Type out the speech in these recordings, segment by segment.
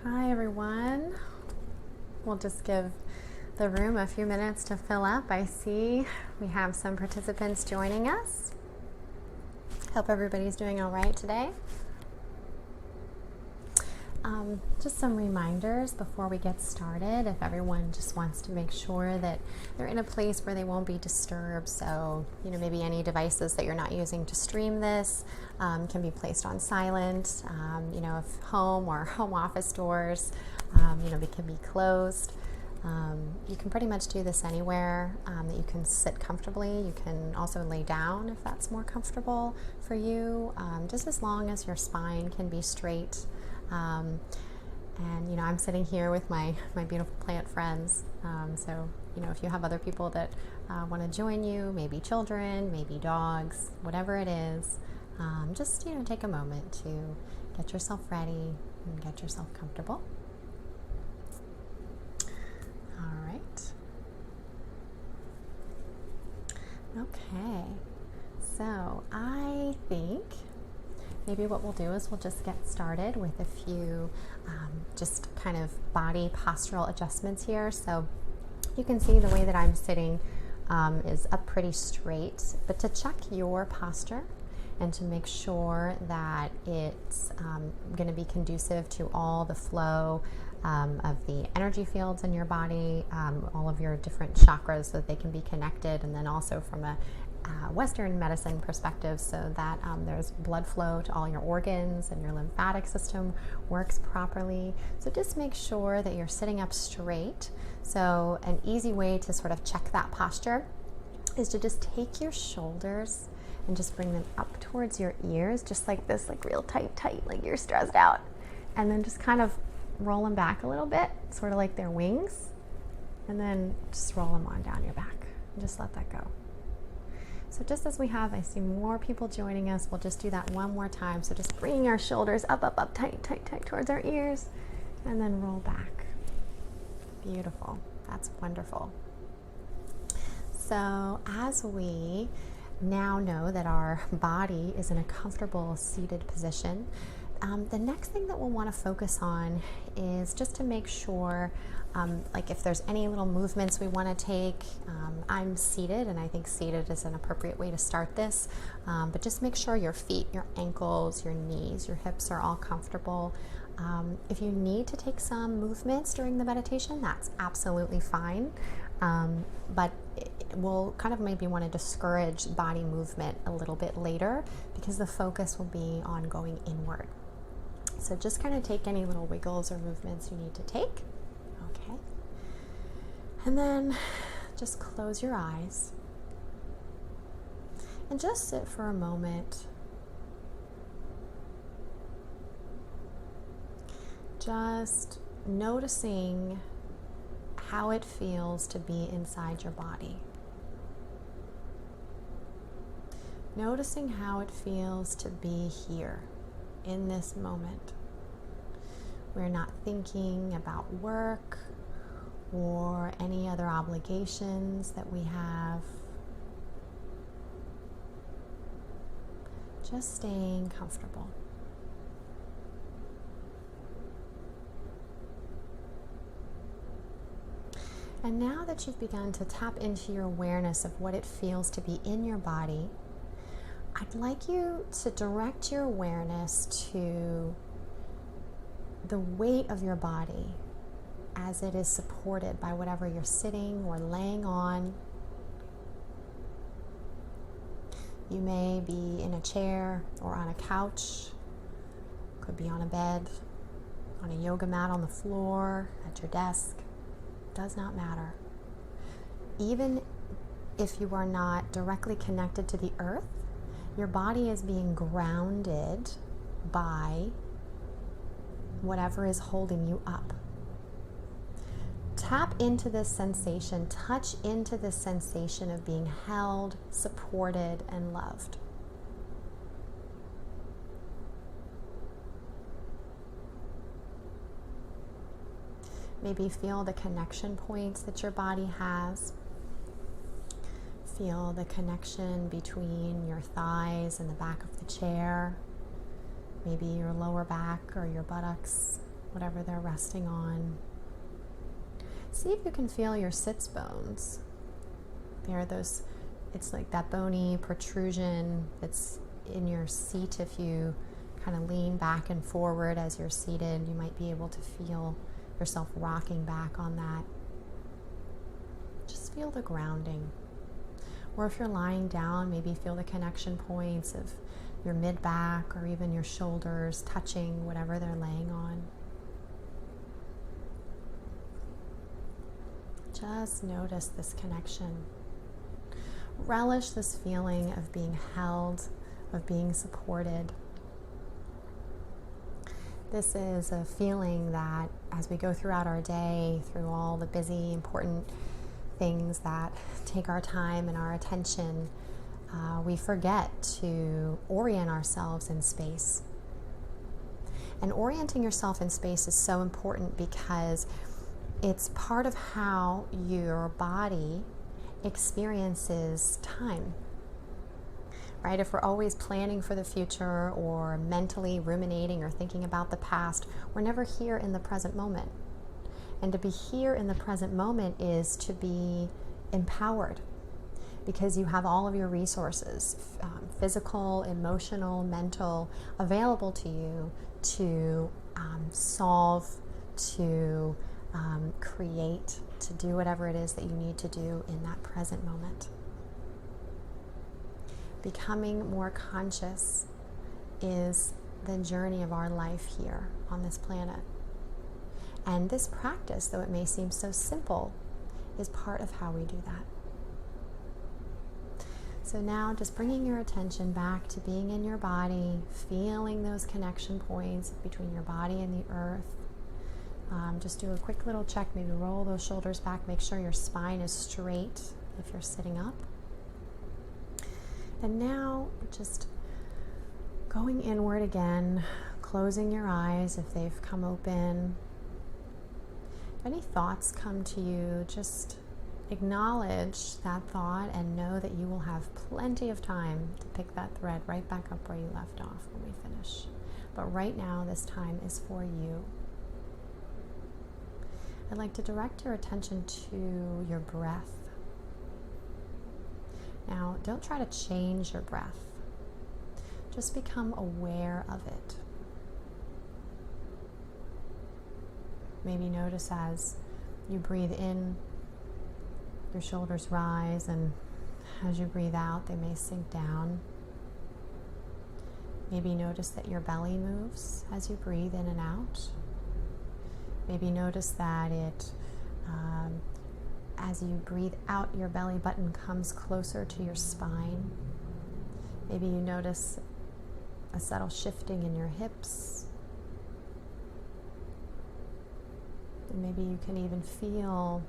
Hi everyone. We'll just give the room a few minutes to fill up. I see we have some participants joining us. Hope everybody's doing all right today. Just some reminders before we get started. If everyone just wants to make sure that they're in a place where they won't be disturbed. So, maybe any devices that you're not using to stream this can be placed on silent. If home or home office doors, they can be closed. You can pretty much do this anywhere that you can sit comfortably. You can also lay down if that's more comfortable for you, just as long as your spine can be straight. And I'm sitting here with my beautiful plant friends. So if you have other people that want to join you, maybe children, maybe dogs, whatever it is, just take a moment to get yourself ready and get yourself comfortable. All right. Okay. So I think maybe what we'll do is we'll just get started with a few just kind of body postural adjustments here. So you can see the way that I'm sitting is up pretty straight, but to check your posture and to make sure that it's going to be conducive to all the flow of the energy fields in your body, all of your different chakras so that they can be connected, and then also from a Western medicine perspective so that there's blood flow to all your organs and your lymphatic system works properly. So just make sure that you're sitting up straight. So an easy way to sort of check that posture is to just take your shoulders and just bring them up towards your ears, just like this, like real tight, like you're stressed out. And then just kind of roll them back a little bit, sort of like they're wings. And then just roll them on down your back and just let that go. So just as we have, I see more people joining us, we'll just do that one more time. So just bringing our shoulders up, tight towards our ears, and then roll back. Beautiful. That's wonderful. So as we now know that our body is in a comfortable seated position, the next thing that we'll want to focus on is just to make sure like if there's any little movements we want to take. I'm seated, and I think seated is an appropriate way to start this, but just make sure your feet, your ankles, your knees, your hips are all comfortable. If you need to take some movements during the meditation, that's absolutely fine, but we'll kind of maybe want to discourage body movement a little bit later because the focus will be on going inward. So just kind of take any little wiggles or movements you need to take. Okay. And then just close your eyes and just sit for a moment. Just noticing how it feels to be inside your body. Noticing how it feels to be here in this moment. We're not thinking about work or any other obligations that we have. Just staying comfortable. And now that you've begun to tap into your awareness of what it feels to be in your body, I'd like you to direct your awareness to the weight of your body as it is supported by whatever you're sitting or laying on. You may be in a chair or on a couch, could be on a bed, on a yoga mat on the floor, at your desk. Does not matter. Even if you are not directly connected to the earth, your body is being grounded by whatever is holding you up. Tap into this sensation, touch into this sensation of being held, supported, and loved. Maybe feel the connection points that your body has. Feel the connection between your thighs and the back of the chair. Maybe your lower back or your buttocks whatever they're resting on. See if you can feel your sits bones. There are those, it's like that bony protrusion that's in your seat. If you kind of lean back and forward as you're seated, you might be able to feel yourself rocking back on that. Just feel the grounding. Or if you're lying down, maybe feel the connection points of your mid-back or even your shoulders touching whatever they're laying on. Just notice this connection. Relish this feeling of being held, of being supported. This is a feeling that as we go throughout our day, through all the busy, important things that take our time and our attention, we forget to orient ourselves in space. And orienting yourself in space is so important because it's part of how your body experiences time. Right? If we're always planning for the future or mentally ruminating or thinking about the past, we're never here in the present moment. And to be here in the present moment is to be empowered because you have all of your resources, physical, emotional, mental, available to you to solve, to create, to do whatever it is that you need to do in that present moment. Becoming more conscious is the journey of our life here on this planet. And this practice, though it may seem so simple, is part of how we do that. So now just bringing your attention back to being in your body, feeling those connection points between your body and the earth. Just do a quick little check, maybe roll those shoulders back, make sure your spine is straight if you're sitting up. And now just going inward again, closing your eyes if they've come open. If any thoughts come to you, just acknowledge that thought and know that you will have plenty of time to pick that thread right back up where you left off when we finish. But right now, this time is for you. I'd like to direct your attention to your breath. Now, don't try to change your breath. Just become aware of it. Maybe notice as you breathe in, your shoulders rise, and as you breathe out, they may sink down. Maybe notice that your belly moves as you breathe in and out. Maybe notice that as you breathe out, your belly button comes closer to your spine. Maybe you notice a subtle shifting in your hips. And maybe you can even feel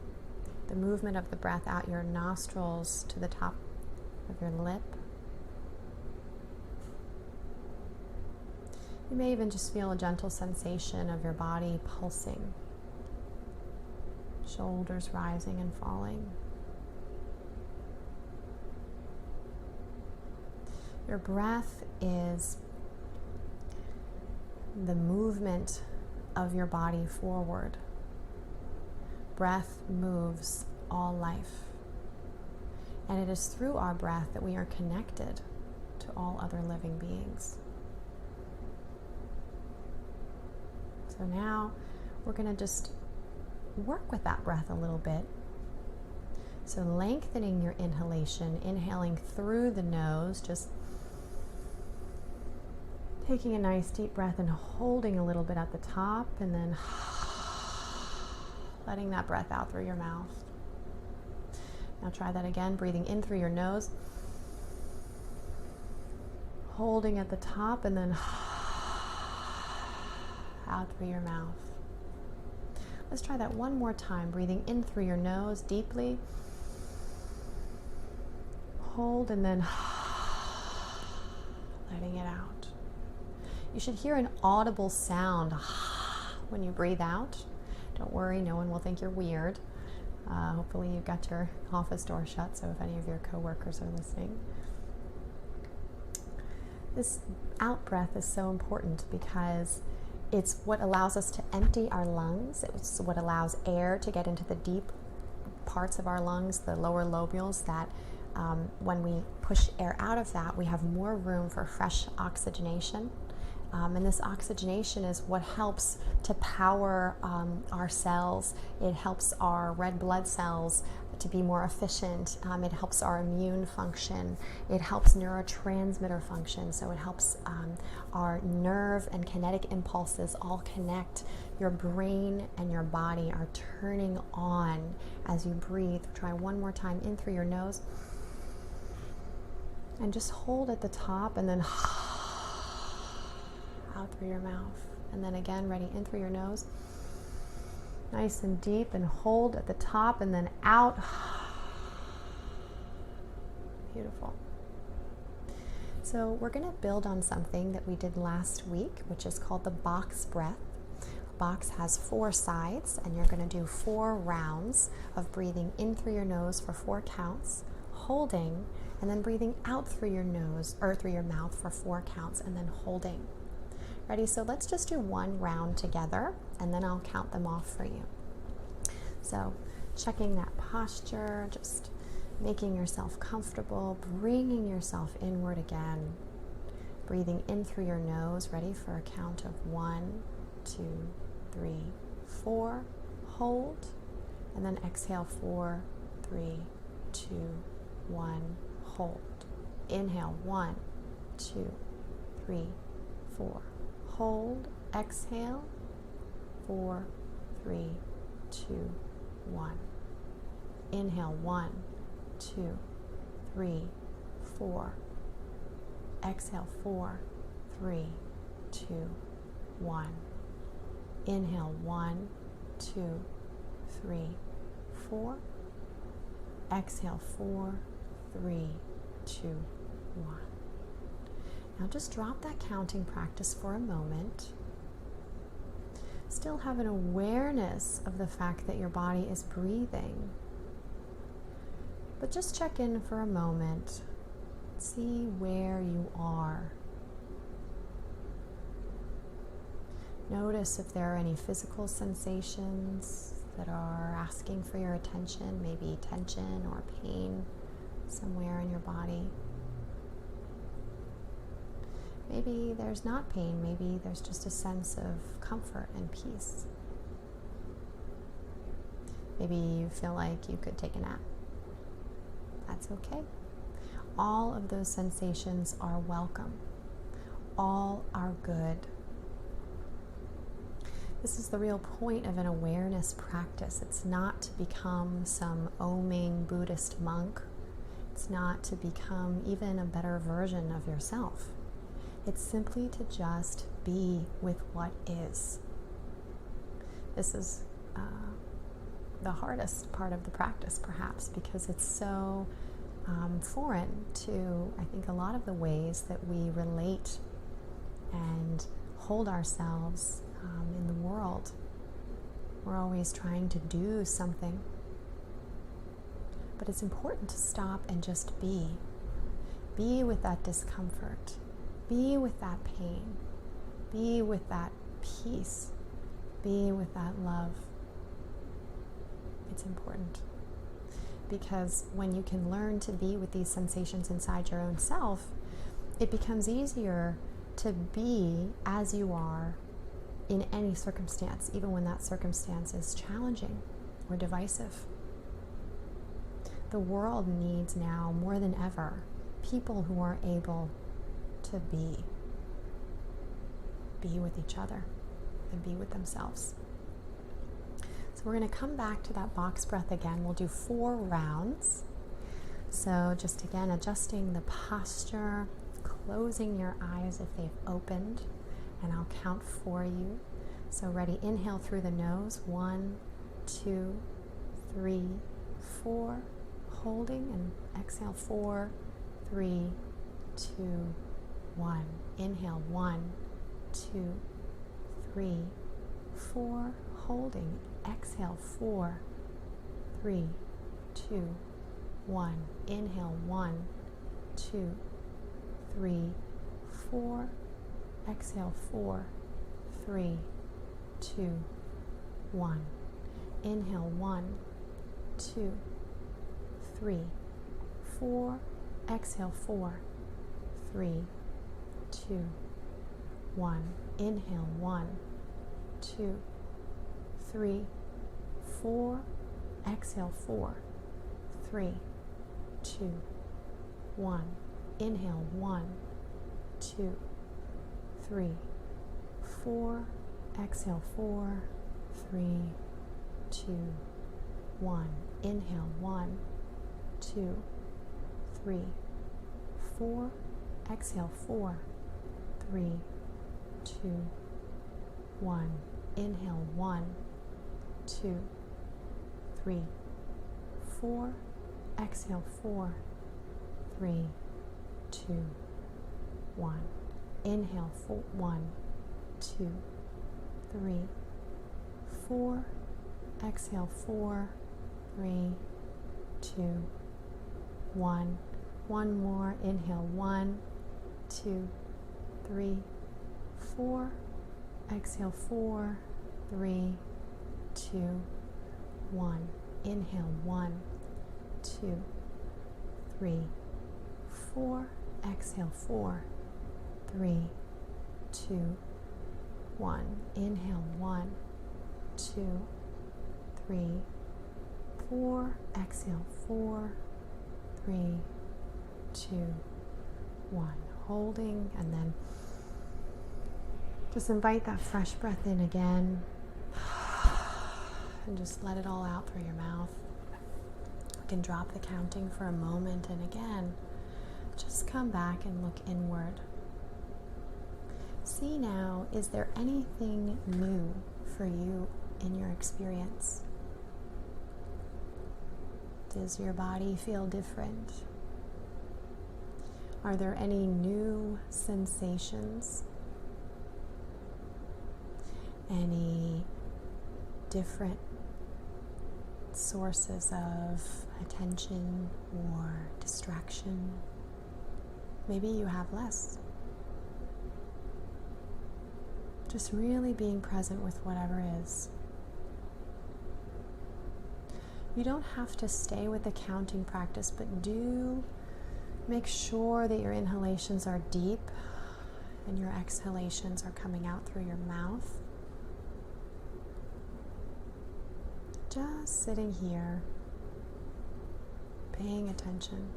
the movement of the breath out your nostrils to the top of your lip. You may even just feel a gentle sensation of your body pulsing, shoulders rising and falling. Your breath is the movement of your body forward. Breath moves all life. And it is through our breath that we are connected to all other living beings. So now we're going to just work with that breath a little bit. So lengthening your inhalation, inhaling through the nose, just taking a nice deep breath and holding a little bit at the top, and then letting that breath out through your mouth. Now try that again, breathing in through your nose, holding at the top, and then out through your mouth. Let's try that one more time, breathing in through your nose deeply, hold, and then letting it out. You should hear an audible sound when you breathe out. Don't worry, no one will think you're weird. Hopefully you've got your office door shut, so if any of your coworkers are listening. This out breath is so important because It's what allows us to empty our lungs. It's what allows air to get into the deep parts of our lungs, the lower lobules, that when we push air out of that, we have more room for fresh oxygenation. And this oxygenation is what helps to power our cells. It helps our red blood cells to be more efficient. It helps our immune function. It helps neurotransmitter function. So it helps our nerve and kinetic impulses all connect. Your brain and your body are turning on as you breathe. Try one more time, in through your nose. And just hold at the top, and then out through your mouth. And then again, ready, in through your nose. Nice and deep, and hold at the top, and then out. Beautiful. So we're going to build on something that we did last week, which is called the box breath. Box has 4 sides, and you're going to do 4 rounds of breathing in through your nose for 4 counts, holding, and then breathing out through your nose or through your mouth for 4 counts, and then holding. Ready? So let's just do 1 round together, and then I'll count them off for you. So checking that posture, just making yourself comfortable, bringing yourself inward again, breathing in through your nose. Ready for a count of 1, 2, 3, 4. Hold, and then exhale 4, 3, 2, 1. Hold. Inhale 1, 2, 3, 4. Hold. Exhale 4, 3, 2, 1. Inhale 1, 2, 3, 4. Exhale 4, 3, 2, 1. Inhale 1, 2, 3, 4. Exhale 4, 3, 2, 1. Now just drop that counting practice for a moment. Still have an awareness of the fact that your body is breathing. But just check in for a moment. See where you are. Notice if there are any physical sensations that are asking for your attention, maybe tension or pain somewhere in your body. Maybe there's not pain, maybe there's just a sense of comfort and peace. Maybe you feel like you could take a nap. That's okay. All of those sensations are welcome. All are good. This is the real point of an awareness practice. It's not to become some oming Buddhist monk. It's not to become even a better version of yourself. It's simply to just be with what is. This is the hardest part of the practice, perhaps, because it's so foreign to, I think, a lot of the ways that we relate and hold ourselves in the world. We're always trying to do something. But it's important to stop and just be. Be with that discomfort. Be with that pain. Be with that peace. Be with that love. It's important. Because when you can learn to be with these sensations inside your own self, it becomes easier to be as you are in any circumstance, even when that circumstance is challenging or divisive. The world needs now, more than ever, people who are able to be with each other and be with themselves. So we're going to come back to that box breath again. We'll do 4 rounds. So just again, adjusting the posture, closing your eyes if they've opened, and I'll count for you. So ready, inhale through the nose, 1, 2, 3, 4, holding, and exhale 4, 3, 2, 1. Inhale 1, 2, 3, 4, holding. Exhale 4, 3, 2, 1. Inhale 1, 2, 3, 4. Exhale 4, 3, 2, 1. Inhale, 1, 2, 3, 4. Exhale, 4, 3, 2, 1. Inhale, 1, 2, 3, 4. Exhale, 4, 3, 2, 1. Inhale, 1, 2, 3, 4. Exhale, 4, 3, 2, 1. Inhale, 1, 2, 3, 4. Exhale, 4, 3, 2, 1. Inhale, 1, 2, 3, 4. Exhale, 4, 3, 2, 1. Inhale, 1, 2, 3, 4. Exhale, 4, 3, 2, 1. One more. Inhale, 1, 2, 3, 4. Exhale, 4, 3, 2, 1. Inhale, 1, 2, 3, 4. Exhale, 4, 3, 2, 1. Inhale, 1, 2, 3, 4. Exhale, 4, 3, 2, 1. Holding, and then just invite that fresh breath in again. And just let it all out through your mouth. You can drop the counting for a moment, and again, just come back and look inward. See now, is there anything new for you in your experience? Does your body feel different? Are there any new sensations? Any different sources of attention or distraction? Maybe you have less. Just really being present with whatever is. You don't have to stay with the counting practice, but do make sure that your inhalations are deep and your exhalations are coming out through your mouth. Just sitting here, paying attention.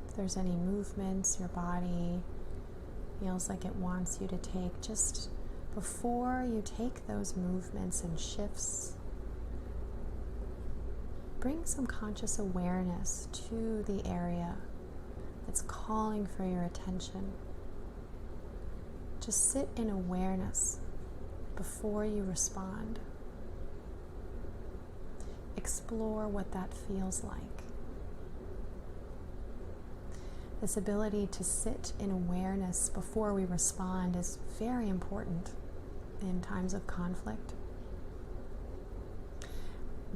If there's any movements your body feels like it wants you to take, just before you take those movements and shifts, bring some conscious awareness to the area that's calling for your attention. Just sit in awareness before you respond. Explore what that feels like. This ability to sit in awareness before we respond is very important in times of conflict.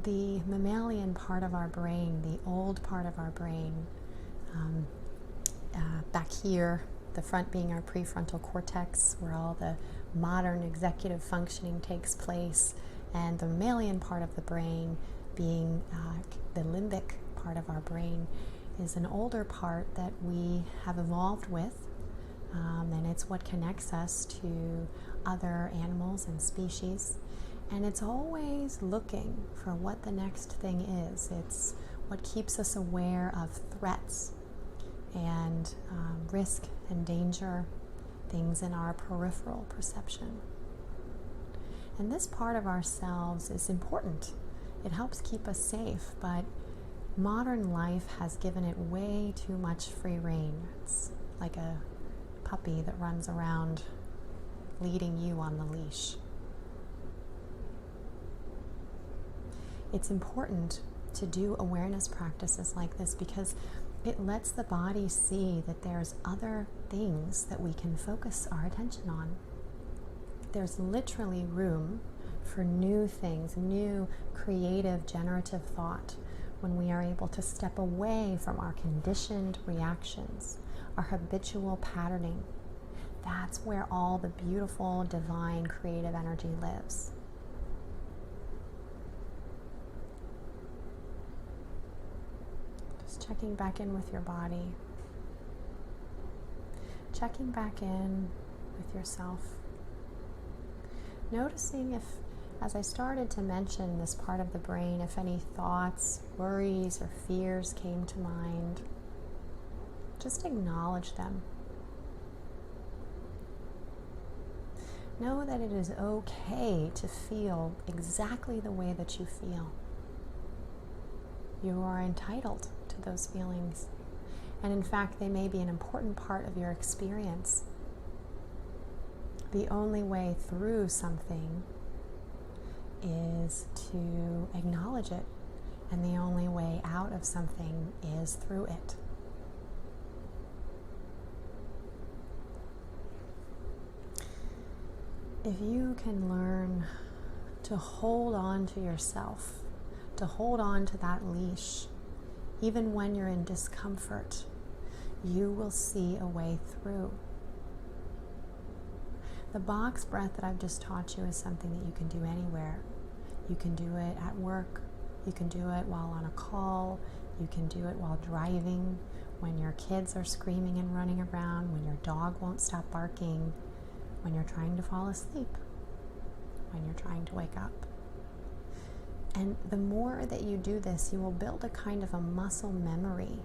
The mammalian part of our brain, the old part of our brain, back here, the front being our prefrontal cortex, where all the modern executive functioning takes place, and the mammalian part of the brain being the limbic part of our brain is an older part that we have evolved with, and it's what connects us to other animals and species, and it's always looking for what the next thing is. It's what keeps us aware of threats and risk and danger, things in our peripheral perception. And this part of ourselves is important. It helps keep us safe, but modern life has given it way too much free rein. It's like a puppy that runs around leading you on the leash. It's important to do awareness practices like this because it lets the body see that there's other things that we can focus our attention on. There's literally room for new things, new creative, generative thought, when we are able to step away from our conditioned reactions, our habitual patterning. That's where all the beautiful, divine, creative energy lives. Just checking back in with your body. Checking back in with yourself. Noticing if, as I started to mention this part of the brain, if any thoughts, worries, or fears came to mind, just acknowledge them. Know that it is okay to feel exactly the way that you feel. You are entitled to those feelings. And in fact, they may be an important part of your experience. The only way through something is to acknowledge it. And the only way out of something is through it. If you can learn to hold on to yourself, to hold on to that leash, even when you're in discomfort, you will see a way through. The box breath that I've just taught you is something that you can do anywhere. You can do it at work, you can do it while on a call, you can do it while driving, when your kids are screaming and running around, when your dog won't stop barking, when you're trying to fall asleep, when you're trying to wake up. And the more that you do this, you will build a kind of a muscle memory,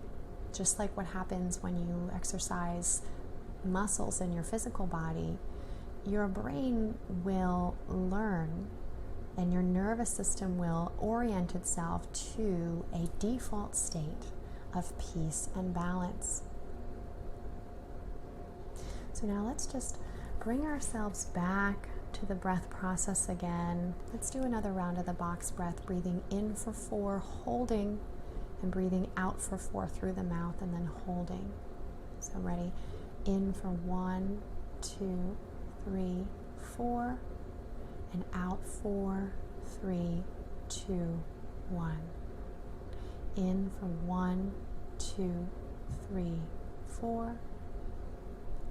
just like what happens when you exercise muscles in your physical body. Your brain will learn and your nervous system will orient itself to a default state of peace and balance. So now let's just bring ourselves back to the breath process again. Let's do another round of the box breath, breathing in for 4, holding, and breathing out for 4 through the mouth, and then holding. So ready? In for 1, 2, 3, 4, and out 4, 3, 2, 1. In for 1, 2, 3, 4.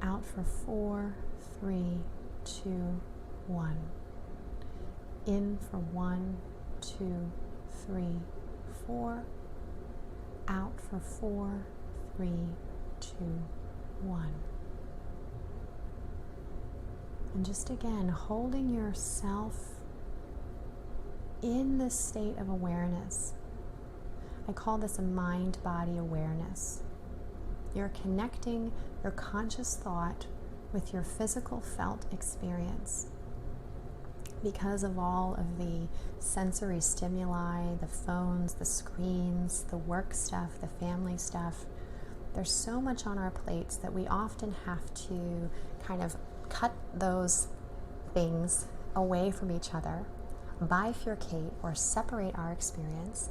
Out for 4, 3, 2, 1. In for 1, 2, 3, 4. Out for 4, 3, 2, 1. And just again, holding yourself in this state of awareness. I call this a mind-body awareness. You're connecting your conscious thought with your physical felt experience. Because of all of the sensory stimuli, the phones, the screens, the work stuff, the family stuff, there's so much on our plates that we often have to kind of cut those things away from each other, bifurcate or separate our experience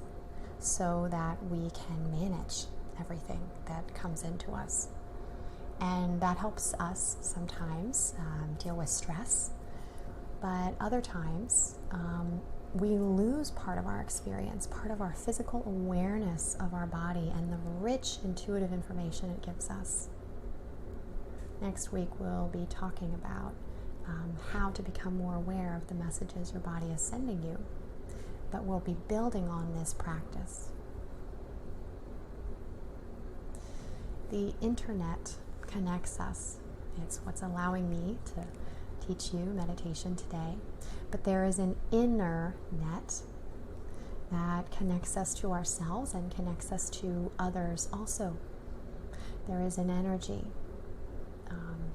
so that we can manage everything that comes into us. And that helps us sometimes deal with stress, but other times we lose part of our experience, part of our physical awareness of our body and the rich intuitive information it gives us. Next week we'll be talking about how to become more aware of the messages your body is sending you, but we'll be building on this practice. The internet connects us. It's what's allowing me to teach you meditation today. But there is an inner net that connects us to ourselves and connects us to others also. There is an energy.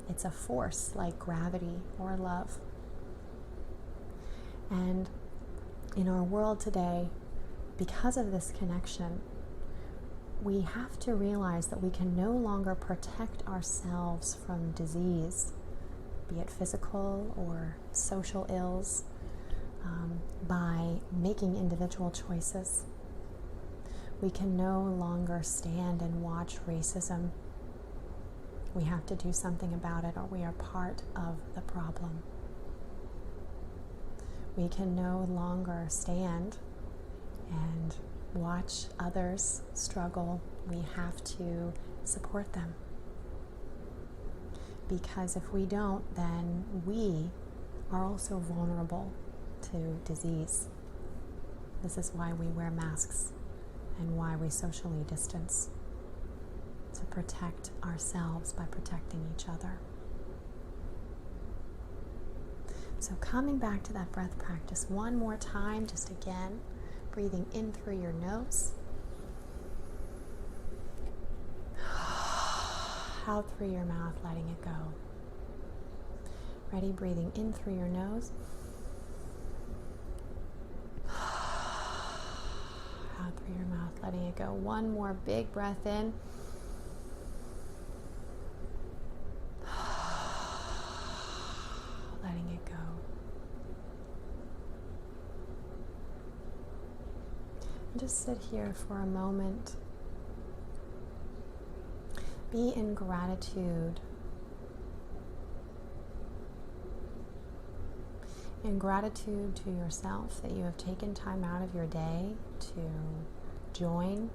It's a force like gravity or love. And in our world today, because of this connection, we have to realize that we can no longer protect ourselves from disease, be it physical or social ills, by making individual choices. We can no longer stand and watch racism. We have to do something about it, or we are part of the problem. We can no longer stand and watch others struggle, we have to support them. Because if we don't, then we are also vulnerable to disease. This is why we wear masks and why we socially distance, to protect ourselves by protecting each other. So coming back to that breath practice one more time, just again, breathing in through your nose, out through your mouth, letting it go. Ready? Breathing in through your nose, out through your mouth, letting it go. One more big breath in. Letting it go. And just sit here for a moment. Be in gratitude. In gratitude to yourself that you have taken time out of your day to join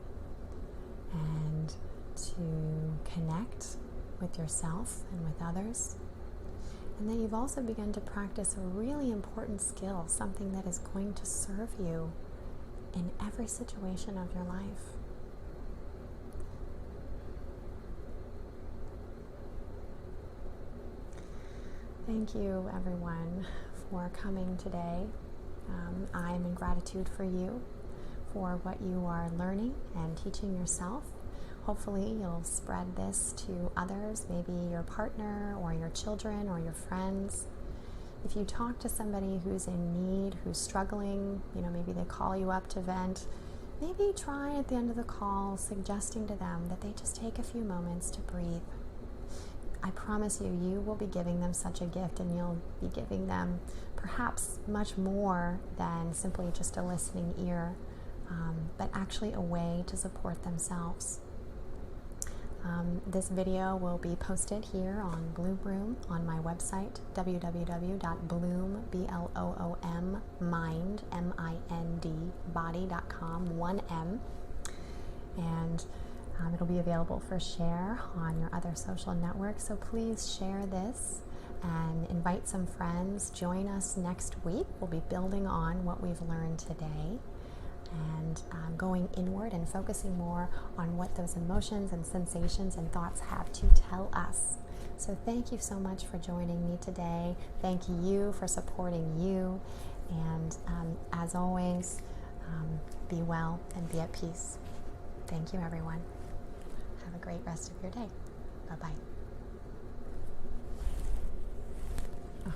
and to connect with yourself and with others. And then you've also begun to practice a really important skill, something that is going to serve you in every situation of your life. Thank you, everyone, for coming today. I am in gratitude for you, for what you are learning and teaching yourself. Hopefully you'll spread this to others, maybe your partner or your children or your friends. If you talk to somebody who's in need, who's struggling, maybe they call you up to vent, maybe try at the end of the call suggesting to them that they just take a few moments to breathe. I promise you, you will be giving them such a gift, and you'll be giving them perhaps much more than simply just a listening ear, but actually a way to support themselves. This video will be posted here on Bloom Room on my website, www.bloom, B-L-O-O-M, mind, M-I-N-D, body.com, 1M. And it'll be available for share on your other social networks. So please share this and invite some friends. Join us next week. We'll be building on what we've learned today and going inward and focusing more on what those emotions and sensations and thoughts have to tell us. So thank you so much for joining me today. Thank you for supporting you. And as always, be well and be at peace. Thank you, everyone. Have a great rest of your day. Bye-bye.